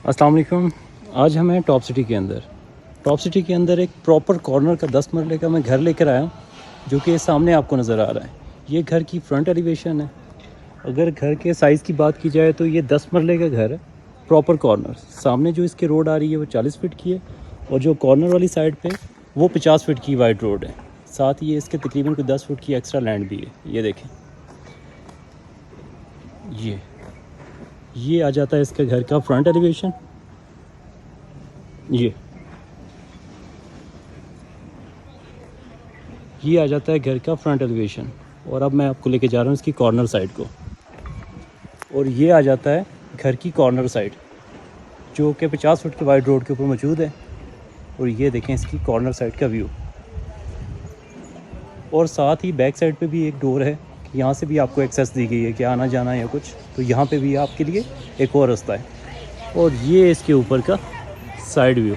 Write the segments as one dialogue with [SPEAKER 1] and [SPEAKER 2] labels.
[SPEAKER 1] अस्सलाम वालेकुम। आज हम हैं टॉप सिटी के अंदर। टॉप सिटी के अंदर एक प्रॉपर कॉर्नर का 10 मरले का मैं घर लेकर आया हूँ, जो कि सामने आपको नज़र आ रहा है। ये घर की फ्रंट एलिवेशन है। अगर घर के साइज़ की बात की जाए तो ये 10 मरले का घर है, प्रॉपर कॉर्नर। सामने जो इसके रोड आ रही है वो 40 फीट की है, और जो कॉर्नर वाली साइड पे वो 50 फीट की वाइड रोड है। साथ ही इसके तकरीबन कोई 10 फुट की एक्स्ट्रा लैंड भी है। ये देखें, ये आ जाता है इसके घर का फ्रंट एलिवेशन। ये आ जाता है घर का फ्रंट एलिवेशन। और अब मैं आपको लेके जा रहा हूँ इसकी कॉर्नर साइड को। और ये आ जाता है घर की कॉर्नर साइड, जो कि 50 फुट के वाइड रोड के ऊपर मौजूद है। और ये देखें इसकी कॉर्नर साइड का व्यू। और साथ ही बैक साइड पे भी एक डोर है, यहाँ से भी आपको एक्सेस दी गई है कि आना जाना या कुछ, तो यहाँ पे भी आपके लिए एक और रास्ता है। और ये इसके ऊपर का साइड व्यू।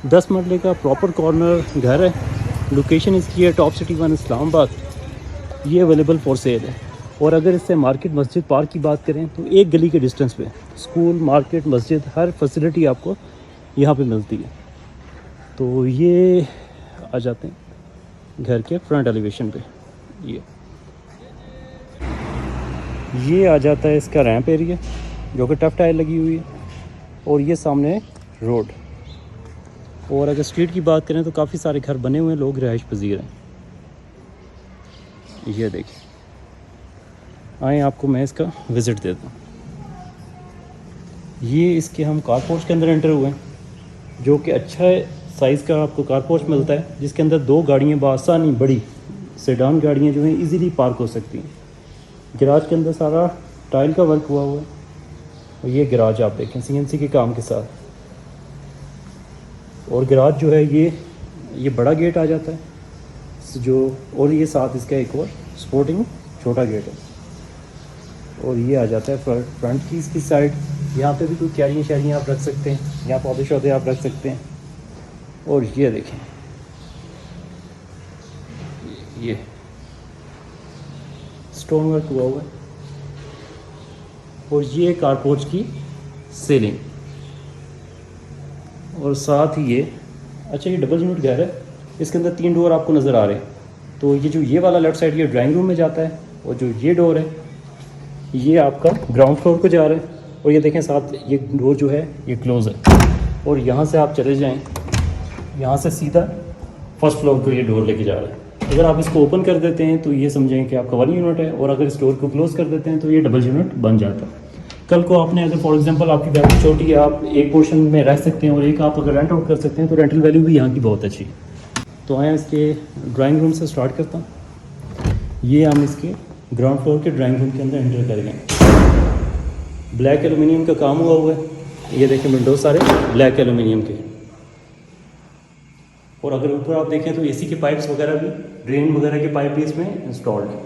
[SPEAKER 1] 10 मरले का प्रॉपर कॉर्नर घर है। लोकेशन इसकी है टॉप सिटी 1 इस्लामाबाद। ये अवेलेबल फॉर सेल है। और अगर इससे मार्केट, मस्जिद, पार्क की बात करें तो एक गली के डिस्टेंस पे स्कूल, मार्केट, मस्जिद, हर फैसिलिटी आपको यहाँ पे मिलती है। तो ये आ जाते हैं घर के फ्रंट एलिवेशन पे। ये आ जाता है इसका रैंप एरिया, जो कि टफ टाइल लगी हुई है। और ये सामने रोड। और अगर स्ट्रीट की बात करें तो काफ़ी सारे घर बने हुए हैं, लोग रिहाइश पजीर हैं। ये देखिए, आए आपको मैं इसका विज़िट देता हूँ। ये इसके हम कार पोर्च के अंदर एंटर हुए हैं, जो कि अच्छा साइज़ का आपको कार पोर्च मिलता है, जिसके अंदर 2 गाड़ियाँ बासानी, बड़ी सेडान गाड़ियाँ जो हैं इजीली पार्क हो सकती हैं। गैराज के अंदर सारा टाइल का वर्क हुआ हुआ है। और ये गैराज आप देखें CNC के काम के साथ। और गैराज जो है ये बड़ा गेट आ जाता है जो, और ये साथ इसका एक और स्पोर्टिंग छोटा गेट है। और ये आ जाता है फ्रंट की इसकी साइड। यहाँ पे भी कोई क्यारियाँ शारियाँ आप रख सकते हैं, यहाँ पौधे शौधे आप रख सकते हैं। और ये देखें, ये स्टोन वर्क हुआ हुआ है। और ये कारपोर्च की सीलिंग। और साथ ही ये ये डबल यूनिट घर है। इसके अंदर 3 डोर आपको नज़र आ रहे हैं। तो ये वाला लेफ़्ट साइड ये ड्राइंग रूम में जाता है, और जो ये डोर है ये आपका ग्राउंड फ्लोर को जा रहा है। और ये देखें साथ ये डोर जो है ये क्लोज़ है। और यहाँ से आप चले जाएं, यहाँ से सीधा फर्स्ट फ्लोर को ये डोर लेके जा रहा है। अगर आप इसको ओपन कर देते हैं तो ये समझें कि आपका 1 यूनिट है, और अगर इस डोर को क्लोज़ कर देते हैं तो ये डबल यूनिट बन जाता है। कल को आपने अगर फॉर एग्जांपल आपकी फैमिली छोटी है, आप एक पोर्शन में रह सकते हैं और एक आप अगर रेंट आउट कर सकते हैं, तो रेंटल वैल्यू भी यहाँ की बहुत अच्छी है। तो आए इसके ड्राइंग रूम से स्टार्ट करता हूँ। ये हम इसके ग्राउंड फ्लोर के ड्राइंग रूम के अंदर एंटर करेंगे। ब्लैक एलुमिनियम का काम हुआ हुआ है। ये देखें विंडो सारे ब्लैक एलुमिनियम के। और अगर ऊपर आप देखें तो AC के पाइप्स वगैरह भी, ड्रेन वगैरह के पाइप भी इसमें इंस्टॉल्ड है।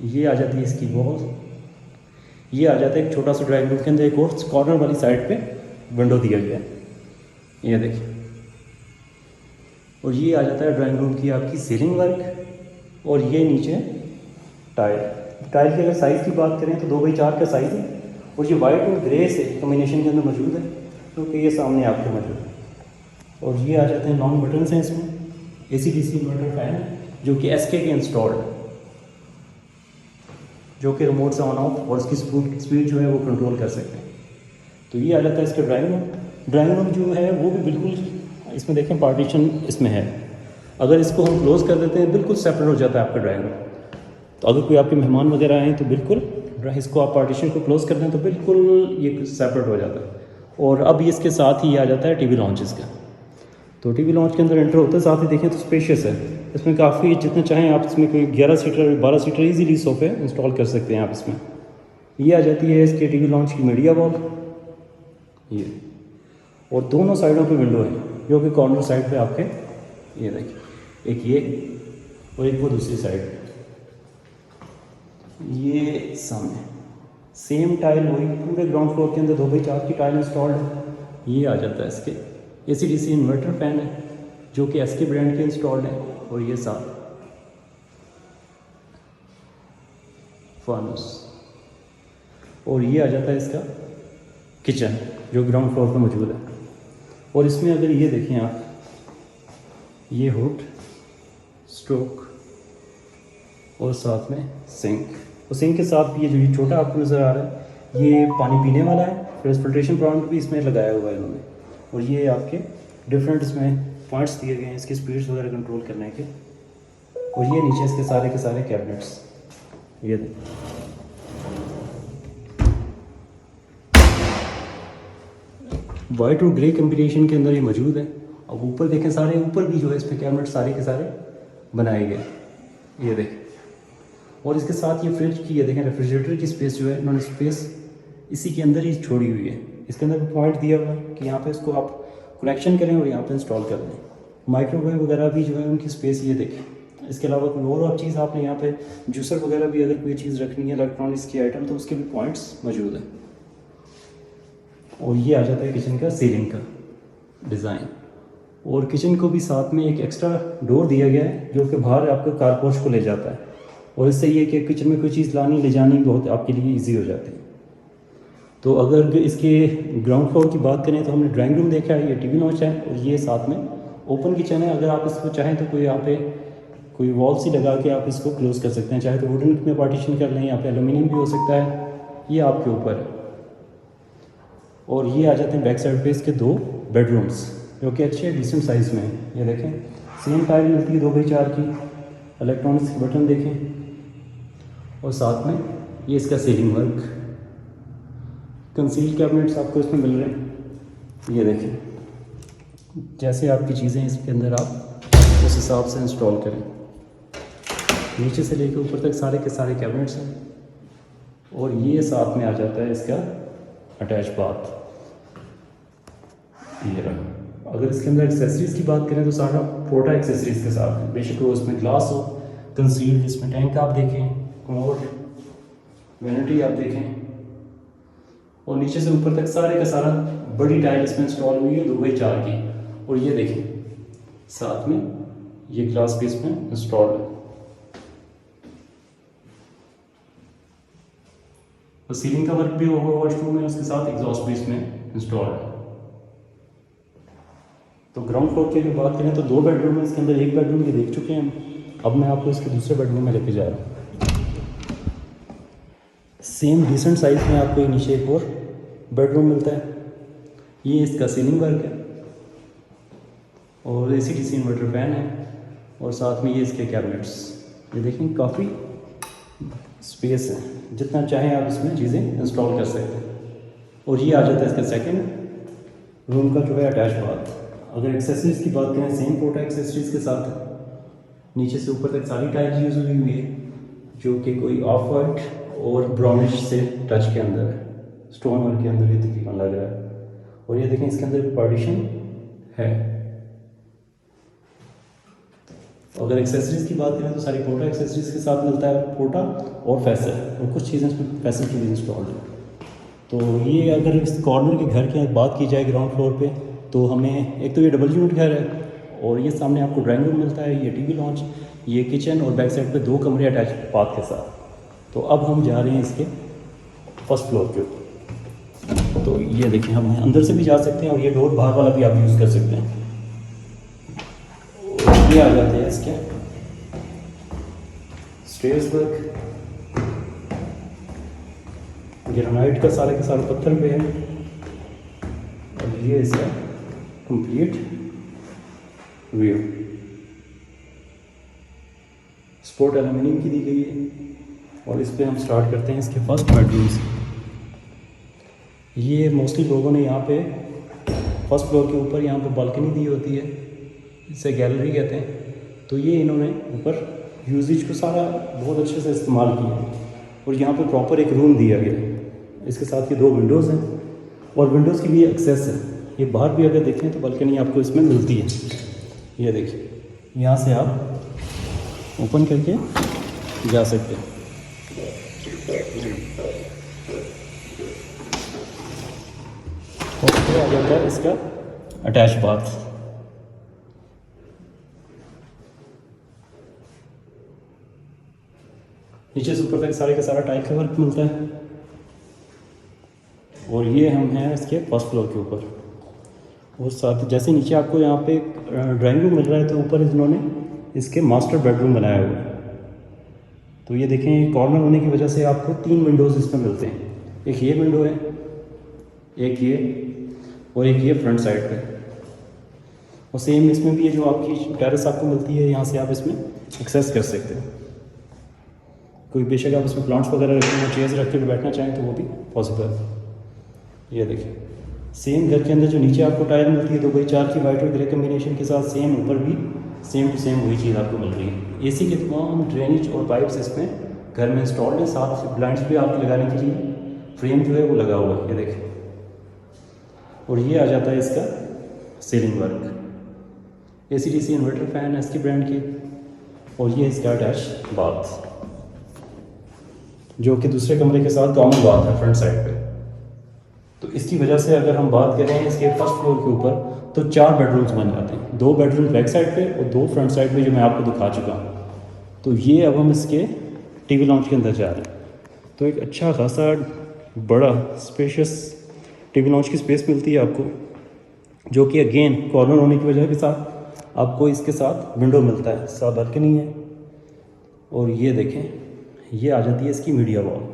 [SPEAKER 1] ये आ जाती है इसकी वॉल। ये आ जाता है एक छोटा सा ड्राइंग रूम के अंदर एक और कॉर्नर वाली साइड पे विंडो दिया गया है। ये देखिए। और ये आ जाता है ड्राइंग रूम की आपकी सीलिंग वर्क। और ये नीचे टाइल की अगर साइज़ की बात करें तो 2x4 का साइज़ है। और ये वाइट और ग्रे से कॉम्बिनेशन के अंदर मौजूद है, क्योंकि ये सामने आपके मौजूद है। और ये आ जाते हैं लॉन्ग बटन्स हैं इसमें। AC DC इन्वर्टर फैन है, जो कि SK के इंस्टॉल्ड है, जो कि रिमोट से ऑन ऑफ और इसकी स्पीड जो है वो कंट्रोल कर सकते हैं। तो ये आ जाता है इसका ड्राइंग रूम। ड्राइंग रूम जो है वो भी बिल्कुल, इसमें देखें पार्टीशन इसमें है। अगर इसको हम क्लोज़ कर देते हैं बिल्कुल सेपरेट हो जाता है आपका ड्राइंग रूम। तो अगर कोई आपके मेहमान वगैरह आए तो बिल्कुल इसको आप पार्टीशन को क्लोज़ कर दें तो बिल्कुल ये सेपरेट हो जाता है। और अब इसके साथ ही आ जाता है TV लॉन्च इसका। तो TV लॉन्च के अंदर एंटर होते हैं, साथ ही देखें तो स्पेशियस है। इसमें काफ़ी जितने चाहें आप इसमें कोई 11 सीटर 12 सीटर इजीली सोफे इंस्टॉल कर सकते हैं आप इसमें। ये आ जाती है इसके TV लॉन्च की मीडिया वॉल। ये और दोनों साइडों पे विंडो है, जो कि कॉर्नर साइड पे आपके, ये देखिए, एक ये और एक वो दूसरी साइड। ये सामने सेम टाइल वही पूरे ग्राउंड फ्लोर के अंदर 2x4 की टाइल इंस्टॉल्ड है। ये आ जाता है इसके AC DC इन्वर्टर फैन है, जो कि SK ब्रांड के इंस्टॉल्ड है। और ये साथ फानस। और ये आ जाता है इसका किचन जो ग्राउंड फ्लोर पर मौजूद है। और इसमें अगर ये देखें आप, ये हुड, स्ट्रोक और साथ में सिंक, और सिंक के साथ भी ये जो ये छोटा आपको नज़र आ रहा है ये पानी पीने वाला है, फ्रेश फिल्ट्रेशन प्लांट भी इसमें लगाया हुआ है इन्होंने। और ये आपके डिफरेंट इसमें पॉइंट्स दिए गए हैं इसकी स्पीड्स वगैरह कंट्रोल करने के। और ये नीचे इसके सारे के सारे कैबिनेट्स, ये देखिए वाइट और ग्रे कम्बिनेशन के अंदर ये मौजूद है। अब ऊपर देखें, सारे ऊपर भी जो है इस पर कैबिनेट सारे के सारे बनाए गए, ये देखें। और इसके साथ ये फ्रिज की, ये देखें रेफ्रिजरेटर की स्पेस जो है इन्होंने स्पेस इसी के अंदर ही छोड़ी हुई है। इसके अंदर पॉइंट दिया हुआ है कि यहाँ पे इसको आप कनेक्शन करें और यहाँ पे इंस्टॉल कर दें। माइक्रोवेव वगैरह भी जो है उनकी स्पेस ये देखें। इसके अलावा कोई और चीज़ आपने यहाँ पे जूसर वगैरह भी अगर कोई चीज़ रखनी है इलेक्ट्रॉनिक्स की आइटम, तो उसके भी पॉइंट्स मौजूद हैं। और ये आ जाता है किचन का सीलिंग का डिज़ाइन। और किचन को भी साथ में एक एक्स्ट्रा डोर दिया गया है जो कि बाहर आपके कारपोर्च को ले जाता है। और इससे ये कि किचन में कोई चीज़ लानी ले जानी बहुत आपके लिए ईजी हो जाती है। तो अगर इसके ग्राउंड फ्लोर की बात करें तो हमने ड्राइंग रूम देखा है, ये टीवी लॉन्च है, और ये साथ में ओपन किचन है। अगर आप इसको चाहें तो कोई यहाँ पे कोई वॉल सी लगा के आप इसको क्लोज कर सकते हैं, चाहे तो वुडन में पार्टीशन कर लें, यहाँ पे एलुमिनियम भी हो सकता है, ये आपके ऊपर है। और ये आ जाते हैं बैक साइड पे इसके 2 बेडरूम्स जो कि अच्छे डिसेंट साइज़ में हैं। ये देखें सेम टाइल मिलती है 2x4 की, इलेक्ट्रॉनिक्स के बटन देखें। और साथ में ये इसका सीलिंग वर्क, कंसील कैबिनेट्स आपको इसमें मिल रहे हैं। ये देखें जैसे आपकी चीज़ें इसके अंदर आप उस हिसाब से इंस्टॉल करें। नीचे से लेकर ऊपर तक सारे के सारे कैबिनेट्स हैं। और ये साथ में आ जाता है इसका अटैच बाथ, ये रहा। अगर इसके अंदर एक्सेसरीज़ की बात करें तो सारा पोर्टा एक्सेसरीज़ के साथ है, बेशक वो उसमें ग्लास हो, कंसील्ड, इसमें टैंक आप देखें, कमोड, वैनिटी आप देखें। और नीचे से ऊपर तक सारे का सारा बड़ी टाइल इसमें इंस्टॉल हुई है 2x4 की। और ये देखें साथ में ये ग्लास भी इसमें इंस्टॉल है। और सीलिंग का वर्क भी होगा वॉशरूम में, उसके साथ एग्जॉस्ट भी इसमें इंस्टॉल है। तो ग्राउंड फ्लोर की अगर बात करें तो 2 बेडरूम है इसके अंदर, एक बेडरूम ये देख चुके हैं हम। अब मैं आपको इसके दूसरे बेडरूम में लेके जा रहा हूँ। सेम डिसेंट साइज़ में आपको नीचे एक और बेडरूम मिलता है। ये इसका सीलिंग वर्क है और AC/DC इन्वर्टर फैन है। और साथ में ये इसके कैबिनेट्स, ये देखें काफ़ी स्पेस है, जितना चाहें आप इसमें चीज़ें इंस्टॉल कर सकते हैं। और ये आ जाता है इसका सेकंड रूम का जो है अटैच बाथ। अगर एक्सेसरीज़ की बात करें सेम पोर्टा एक्सेसरीज़ के साथ है। नीचे से ऊपर तक सारी टाइल्स यूज़ हुई हुई है जो कि कोई ऑफ वाइट और ब्राउनिश से टच के अंदर है, स्टोन वर्क के अंदर ये तकरीबन लग रहा है। और ये देखें इसके अंदर पार्टीशन है। अगर एक्सेसरीज़ की बात करें तो सारी पोर्टा एक्सेसरीज़ के साथ मिलता है, पोर्टा और फैसर, और कुछ चीज़ें इसमें फैसर की भी इंस्टॉल्ड है। तो ये अगर इस कॉर्नर के घर की बात की जाए ग्राउंड फ्लोर पे, तो हमें एक तो ये डबल यूनिट घर है और ये सामने आपको ड्राइंग रूम मिलता है, ये टीवी लॉन्च, ये किचन और बैक साइड पे 2 कमरे अटैच बाथ के साथ। तो अब हम जा रहे हैं इसके फर्स्ट फ्लोर के ऊपर। तो ये देखिए हम अंदर से भी जा सकते हैं और ये डोर बाहर वाला भी आप यूज़ कर सकते हैं। और ये आ जाते हैं इसके स्टेयर्स वर्क, ग्रेनाइट का सारे के सारे पत्थर पे है। और ये इसका कंप्लीट व्यू स्पोर्ट एल्यूमिनियम की दी गई है। और इस पर हम स्टार्ट करते हैं इसके फर्स्ट बेडरूम से। ये मोस्टली लोगों ने यहाँ पे फर्स्ट फ्लोर के ऊपर यहाँ पे बालकनी दी होती है, इसे गैलरी कहते हैं। तो ये इन्होंने ऊपर यूजेज को सारा बहुत अच्छे से इस्तेमाल किया और यहाँ पे प्रॉपर एक रूम दिया गया है। इसके साथ ये 2 विंडोज़ हैं और विंडोज़ की भी एक्सेस है। ये बाहर भी अगर देखें तो बालकनी आपको इसमें मिलती है। ये देखिए यहाँ से आप ओपन करके जा सकते हैं। और फिर आ जाता है इसका अटैच बाथ। नीचे से ऊपर तक सारे का सारा टाइल का वर्क मिलता है। और ये हम हैं इसके फर्स्ट फ्लोर के ऊपर। और साथ जैसे नीचे आपको यहाँ पे ड्राइंग रूम मिल रहा है, तो ऊपर इन्होंने इसके मास्टर बेडरूम बनाया हुआ है। तो ये देखें, कॉर्नर होने की वजह से आपको 3 विंडोज़ इसमें मिलते हैं। एक ये विंडो है, एक ये, और एक ये फ्रंट साइड पे। और सेम इसमें भी ये जो आपकी टेरेस आपको मिलती है, यहाँ से आप इसमें एक्सेस कर सकते हैं। कोई बेशक आप इसमें प्लांट्स वगैरह रखें या चेयर्स रख के बैठना चाहें तो वो भी पॉसिबल है। ये देखिए, सेम घर के अंदर जो नीचे आपको टाइल मिलती है 2x4 की वाइट और ग्रे कम्बिनेशन के साथ, सेम ऊपर भी सेम टू सेम वही चीज़ आपको मिल रही है। एसी के तमाम ड्रेनेज और पाइप्स इसमें घर में इंस्टॉल्ड है। साथ ब्लाइंड्स भी आपके लगाने के लिए फ्रेम जो है वो लगा हुआ है, ये देखिए। और ये आ जाता है इसका ceiling work. AC/DC inverter fan है इसके ब्रांड के। और ये इसका अटैच बाथ, जो कि दूसरे कमरे के साथ कॉमन बाथ है फ्रंट साइड पे। तो इसकी वजह से अगर हम बात करें इसके फर्स्ट फ्लोर के ऊपर, तो 4 बेडरूम्स बन जाते हैं। 2 बेडरूम बैक साइड पे और 2 फ्रंट साइड पे, जो मैं आपको दिखा चुका हूँ। तो ये अब हम इसके टीवी लॉन्च के अंदर जा रहे हैं। तो एक अच्छा खासा बड़ा स्पेशियस टीवी लॉन्च की स्पेस मिलती है आपको, जो कि अगेन कॉर्नर होने की वजह के साथ आपको इसके साथ विंडो मिलता है, साथ बालकनी है। और ये देखें, ये आ जाती है इसकी मीडिया वॉल।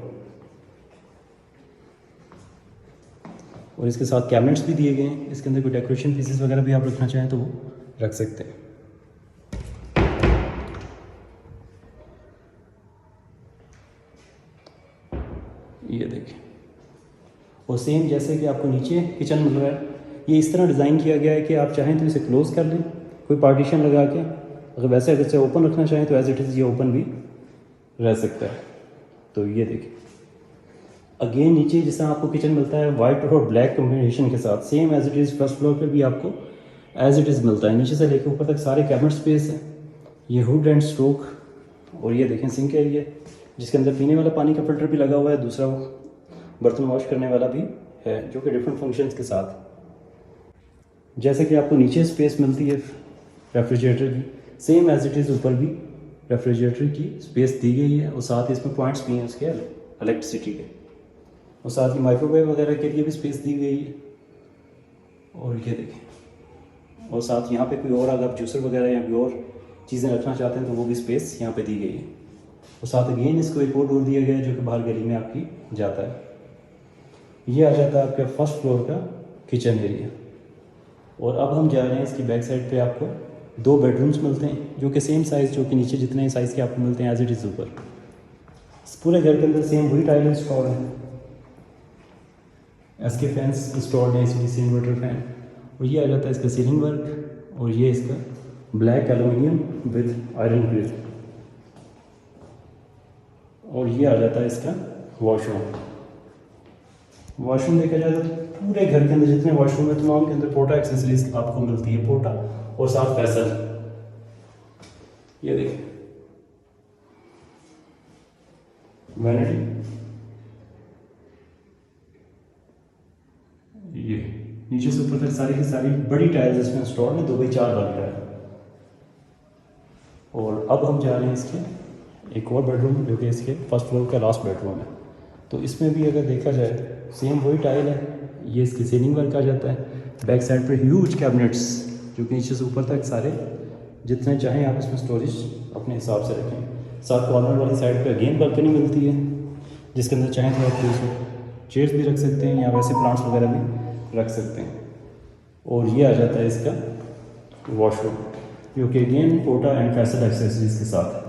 [SPEAKER 1] और इसके साथ कैबिनेट्स भी दिए गए हैं। इसके अंदर कोई डेकोरेशन पीसेस वगैरह भी आप रखना चाहें तो वो रख सकते हैं। ये देखें, और सेम जैसे कि आपको नीचे किचन मिल रहा है, ये इस तरह डिज़ाइन किया गया है कि आप चाहें तो इसे क्लोज़ कर लें कोई पार्टीशन लगा के। अगर वैसे अगर इसे ओपन रखना चाहें तो एज इट इज़ ये ओपन भी रह सकता है। तो ये देखिए, अगेन नीचे जिस तरह आपको किचन मिलता है वाइट और ब्लैक कम्बिनेशन के साथ, same as it is first floor पे भी आपको एज इट इज़ मिलता है। नीचे से लेकर ऊपर तक सारे कैबिनेट स्पेस है। ये हुड एंड स्ट्रोक। और ये देखें सिंक है ये, जिसके अंदर पीने वाला पानी का फिल्टर भी लगा हुआ है, दूसरा बर्तन वॉश करने वाला भी है, जो कि डिफरेंट फंक्शंस के साथ। जैसे कि आपको नीचे स्पेस मिलती है रेफ्रिजरेटर की, सेम एज इट इज़ ऊपर भी रेफ्रिजरेटर की स्पेस दी गई है। और साथ ही इसमें पॉइंट्स भी हैं उसके इलेक्ट्रिसिटी के। और साथ ही माइक्रोवेव वगैरह के लिए भी स्पेस दी गई है। और ये देखें, और साथ यहाँ पे कोई और अगर आप जूसर वगैरह या कोई और चीज़ें रखना चाहते हैं तो वो भी स्पेस यहाँ पे दी गई है। और साथ अगेन इसको एक और डोर दिया गया है जो कि बाहर गली में आपकी जाता है। ये आ जाता है आपके फर्स्ट फ्लोर का किचन एरिया। और अब हम जा रहे हैं इसकी बैक साइड पे, आपको 2 बेडरूम्स मिलते हैं जो कि सेम साइज़, जो कि नीचे जितने साइज़ के आपको मिलते हैं एज इट इज़ ऊपर। पूरे घर के अंदर सेम वही टाइल इंस्टॉल है। इसके फैंस इंस्टॉल्ड हैं, AC/DC इन्वर्टर फैन। और ये आ जाता है इसका सीलिंग वर्क। और ये इसका black aluminium with iron grill. और ये आ जाता है इसका वॉशरूम। वॉशरूम देखा जाए तो पूरे घर के अंदर जितने वॉशरूम है तमाम के अंदर पोटा एक्सेसरीज आपको मिलती है, पोटा और साथ फैसल। ये देखिए, वैनिटी, ये नीचे से ऊपर तक सारी की सारी बड़ी टाइल्स इसमें इंस्टॉल है, 2x4 वाली टाइल। और अब हम जा रहे हैं इसके एक और बेडरूम, जो कि इसके फर्स्ट फ्लोर का लास्ट बेडरूम है। तो इसमें भी अगर देखा जाए सेम वही टाइल है। ये इसकी सीलिंग वर्क आ जाता है। बैक साइड पर ह्यूज कैबिनेट्स, जो कि नीचे से ऊपर तक सारे जितने चाहें आप इसमें स्टोरेज अपने हिसाब से रखें। साथ कॉर्नर वाली साइड पे अगेन बालकनी मिलती है, जिसके अंदर चाहें तो आप चेयर्स भी रख सकते हैं या वैसे प्लांट्स वगैरह भी रख सकते हैं। और ये आ जाता है इसका वॉशरूम, जो कि अगेन पोटा एंड फैसल एक्सेसरीज के साथ है।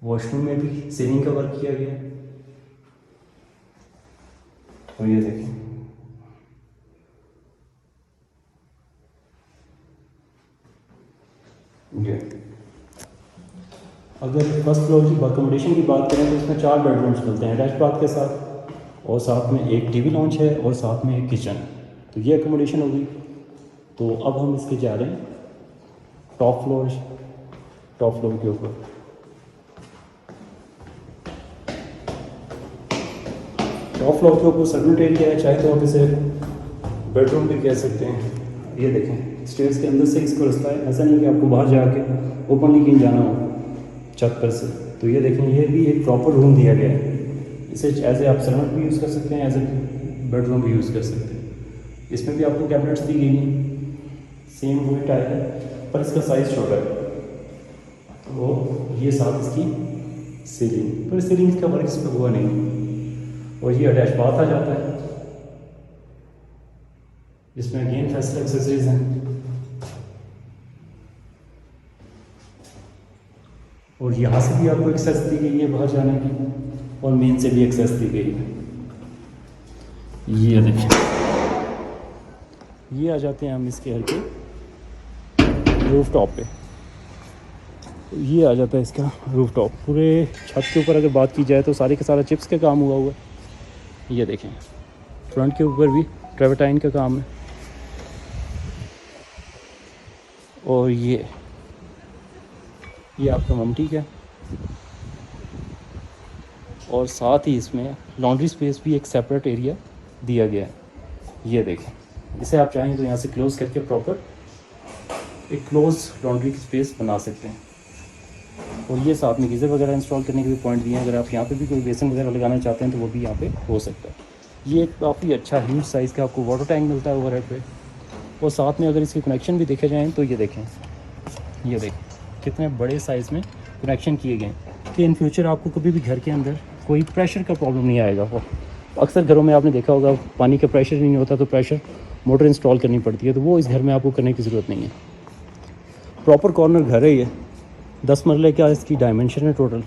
[SPEAKER 1] वॉशरूम में भी सीलिंग का वर्क किया गया है। और ये देखिए, ये अगर फर्स्ट फ्लोर की अकोमोडेशन की बात करें तो इसमें 4 बेडरूम्स मिलते हैं अटैच बाथ के साथ। और साथ में एक टीवी लॉन्च है और साथ में एक किचन। तो ये अकोमोडेशन होगी। तो अब हम इसके जा रहे हैं टॉप फ्लोर के ऊपर। टॉप फ्लोर के ऊपर सर्वेंट एरिया है, चाहे तो आप इसे बेडरूम भी कह सकते हैं। ये देखें, स्टेयर्स के अंदर से इसको रास्ता है, ऐसा नहीं कि आपको बाहर जाके ओपनली कहीं जाना हो छत पर से। तो ये देखें, ये भी एक प्रॉपर रूम दिया गया है। इसे एज ए आप सर्वेंट भी यूज़ कर सकते हैं, एज ए बेडरूम भी यूज़ कर सकते हैं। इसमें भी आपको कैबिनेट्स दी गई हैं, सेम वही टाइप है पर इसका साइज़ छोटा है। तो ये साथ इसकी सीलिंग, पर सीलिंग का वर्क इस पर हुआ नहीं। और ये अटैच बाथ आ जाता है जिसमें अगेन फैसल एक्सेसरीज हैं। और यहाँ से भी आपको एक्सेस दी गई है बाहर जाने की, और मेन से भी एक्सेस दी गई है। ये देखिए, ये आ जाते हैं हम इसके घर के रूफ टॉप पे। ये आ जाता है इसका रूफ टॉप। पूरे छत के ऊपर अगर बात की जाए तो सारे का सारा चिप्स का काम हुआ हुआ है। ये देखें, फ्रंट के ऊपर भी ट्रेवर्टाइन का काम है। और ये आपका ममटी का, और साथ ही इसमें लॉन्ड्री स्पेस भी एक सेपरेट एरिया दिया गया है। ये देखें, इसे आप चाहें तो यहाँ से क्लोज़ करके प्रॉपर एक क्लोज लॉन्ड्री की स्पेस बना सकते हैं। और ये साथ में गीज़र वगैरह इंस्टॉल करने के भी पॉइंट दिए हैं। अगर आप यहाँ पे भी कोई बेसन वगैरह लगाना चाहते हैं तो वो भी यहाँ पे हो सकता है। ये एक काफ़ी अच्छा ह्यूज साइज़ का आपको वाटर टैंक मिलता है ओवरहेड पे। और साथ में अगर इसके कनेक्शन भी देखे जाएँ तो ये देखें, ये देखें कितने बड़े साइज़ में कनेक्शन किए गए हैं कि इन फ्यूचर आपको कभी भी घर के अंदर कोई प्रेशर का प्रॉब्लम नहीं आएगा। वो अक्सर घरों में आपने देखा होगा पानी का प्रेशर नहीं होता तो प्रेशर मोटर इंस्टॉल करनी पड़ती है, तो वो इस घर में आपको करने की ज़रूरत नहीं है। प्रॉपर कॉर्नर घर है ये, 10 मरले का इसकी डायमेंशन है टोटल।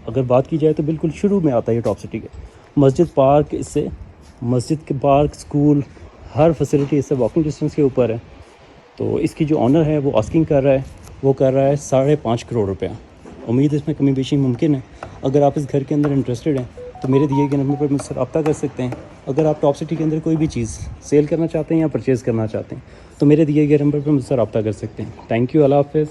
[SPEAKER 1] अगर बात की जाए तो बिल्कुल शुरू में आता है ये टॉप सिटी के। मस्जिद पार्क इससे, मस्जिद के पार्क, स्कूल, हर फैसिलिटी इससे वॉकिंग डिस्टेंस के ऊपर है। तो इसकी जो ऑनर है वो आस्किंग कर रहा है, वो कर रहा है 5.5 करोड़ रुपया। उम्मीद इसमें कमी बेशी मुमकिन है। अगर आप इस घर के अंदर इंटरेस्टेड हैं तो मेरे दिए गए नंबर पर मुझसे रब्ता कर सकते हैं। अगर आप टॉप सिटी के अंदर कोई भी चीज़ सेल करना चाहते हैं या परचेज़ करना चाहते हैं तो मेरे दिए गए नंबर पर मुझसे रब्ता कर सकते हैं। थैंक यू, अल्लाह हाफ़िज़।